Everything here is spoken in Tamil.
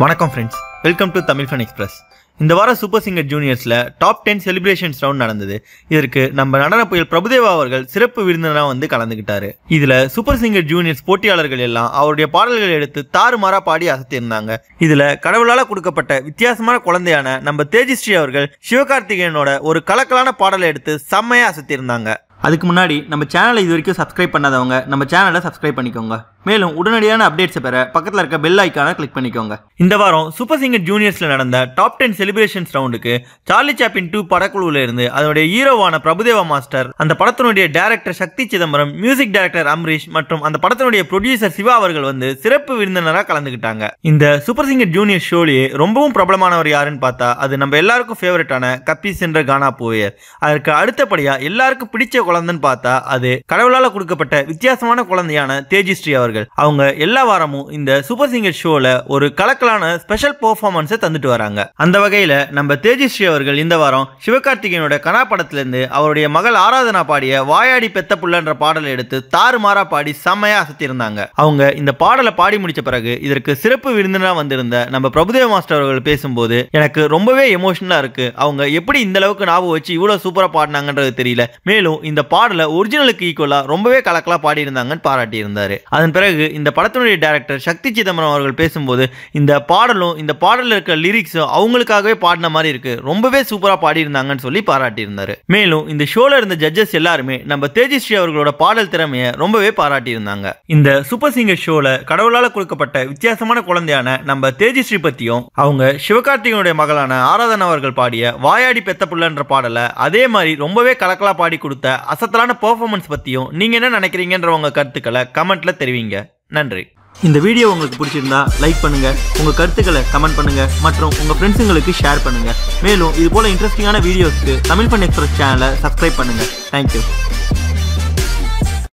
வணக்கம் friends, welcome to Tamil fun express. இந்த வாரம் சூப்பர் சிங்கர் ஜூனியர்ஸில் டாப் 10 செலிப்ரேஷன்ஸ் ரவுண்ட் நடந்தது. இதற்கு நம்ம நடன புயல் பிரபுதேவா அவர்கள் சிறப்பு விருந்தினராக வந்து கலந்துக்கிட்டாரு. இதில் சூப்பர் சிங்கர் ஜூனியர்ஸ் போட்டியாளர்கள் எல்லாம் அவருடைய பாடல்களை எடுத்து தாறுமாறா பாடி அசத்தியிருந்தாங்க. இதில் கடவுளால் கொடுக்கப்பட்ட வித்தியாசமான குழந்தையான நம்ம தேஜஸ்ரீ அவர்கள் சிவகார்த்திகேயனோட ஒரு கலக்கலான பாடலை எடுத்து செம்மையாக அசத்தியிருந்தாங்க. அதுக்கு முன்னாடி நம்ம சேனலை இது வரைக்கும் சப்ஸ்கிரைப் பண்ணாதவங்க நம்ம சேனலை சப்ஸ்கிரைப் பண்ணிக்கோங்க. மேலும் உடனடியான அப்டேட்ஸை பெற பக்கத்தில் இருக்க பெல் ஐக்கானை கிளிக் பண்ணிக்கோங்க. இந்த வாரம் சூப்பர் சிங்கர் ஜூனியர்ஸில் நடந்த டாப் 10 செலிப்ரேஷன்ஸ் ரவுண்டுக்கு சார்லி சாப்ளின் 2 படக்குழுவில் இருந்து அதனுடைய ஹீரோவான பிரபுதேவா மாஸ்டர், அந்த படத்தினுடைய டைரக்டர் சக்தி சிதம்பரம், மியூசிக் டைரக்டர் அம்ரீஷ் மற்றும் அந்த படத்தினுடைய ப்ரொடியூசர் சிவா அவர்கள் வந்து சிறப்பு விருந்தினராக கலந்துக்கிட்டாங்க. இந்த சூப்பர் சிங்கர் ஜூனியர் ஷோலேயே ரொம்பவும் பிரபலமானவர் யாருன்னு பார்த்தா அது நம்ம எல்லாருக்கும் ஃபேவரட்டான கப்பீஸ் என்ற கானா போயர். அதற்கு அடுத்தபடியாக எல்லாருக்கும் பிடிச்ச குழந்தைன்னு பார்த்தா அது கடவுளால் கொடுக்கப்பட்ட வித்தியாசமான குழந்தையான தேஜஸ்ரீ அவர்கள். அவங்க எல்லா வாரமும் இந்த சூப்பர் சிங்கர் ஷோல ஒரு கலக்கலான ஸ்பெஷல் பெர்ஃபார்மன்ஸை தந்துட்டு வராங்க. அந்த வகையில நம்ம தேஜஸ்ரீ அவர்கள் இந்த வாரம் சிவகார்த்திகேயனோட கனா படத்திலிருந்து அவருடைய மகள் ஆராதனா பாடிய வாயாடி பெத்த புள்ளன்ற பாடலை எடுத்து தாறுமாறா பாடி செம்மையா அசத்தியிருந்தாங்க. அவங்க இந்த பாடலை பாடி முடிச்ச பிறகு இதற்கு சிறப்பு விருந்தினரா வந்திருந்த நம்ம பிரபுதேவா மாஸ்டர் அவர்கள் பேசும்போது எனக்கு ரொம்பவே எமோஷனலா இருக்கு. அவங்க எப்படி இந்த அளவுக்கு ஞாபகம் வச்சு இவ்வளவு சூப்பரா பாடினாங்கன்றது தெரியல. மேலும் இந்த பாடலை ஒரிஜினலுக்கு ஈக்குவலா ரொம்பவே கலக்கலா பாடி இருந்தாங்கன்னு பாராட்டி இருந்தாரு. அதன் பிறகு இந்த படத்தினுடைய டைரக்டர் சக்தி சிதம்பரம் அவர்கள் பேசும்போது இந்த பாடலும் இந்த பாடலில் இருக்க லிரிக்ஸும் அவங்களுக்காகவே பாடின மாதிரி இருக்கு, ரொம்பவே சூப்பரா பாடி இருந்தாங்கன்னு சொல்லி பாராட்டி இருந்தாரு. மேலும் இந்த ஷோல இருந்த ஜட்ஜஸ் எல்லாருமே நம்ம தேஜஸ்ரீ அவர்களோட பாடல் திறமையை ரொம்பவே பாராட்டி இருந்தாங்க. இந்த சூப்பர் சிங்கர் ஷோல கடவுளால் கொடுக்கப்பட்ட வித்தியாசமான குழந்தையான நம்ம தேஜஸ்ரீ பத்தியும் அவங்க சிவகார்த்திகனுடைய மகளான ஆராதனா அவர்கள் பாடிய வாயாடி பெத்த புள்ளன்ற பாடலை அதே மாதிரி ரொம்பவே கலக்கலா பாடி கொடுத்த அசத்தலான பெர்ஃபார்மன்ஸ் பத்தியும் நீங்க என்ன நினைக்கிறீங்கன்ற உங்க கருத்துக்களை கமெண்ட்ல தெரிவிங்க. நன்றி. இந்த வீடியோ உங்களுக்கு பிடிச்சிருந்தா லைக் பண்ணுங்க, உங்க கருத்துக்களை கமெண்ட் பண்ணுங்க மற்றும் உங்க ஃப்ரெண்ட்ஸுங்களுக்கு ஷேர் பண்ணுங்க. மேலும் இது போல இன்ட்ரெஸ்டிங்கான வீடியோஸ்க்கு தமிழ் ஃபன் எக்ஸ்பிரஸ் சேனலை சப்ஸ்கிரைப் பண்ணுங்க. தேங்க்யூ.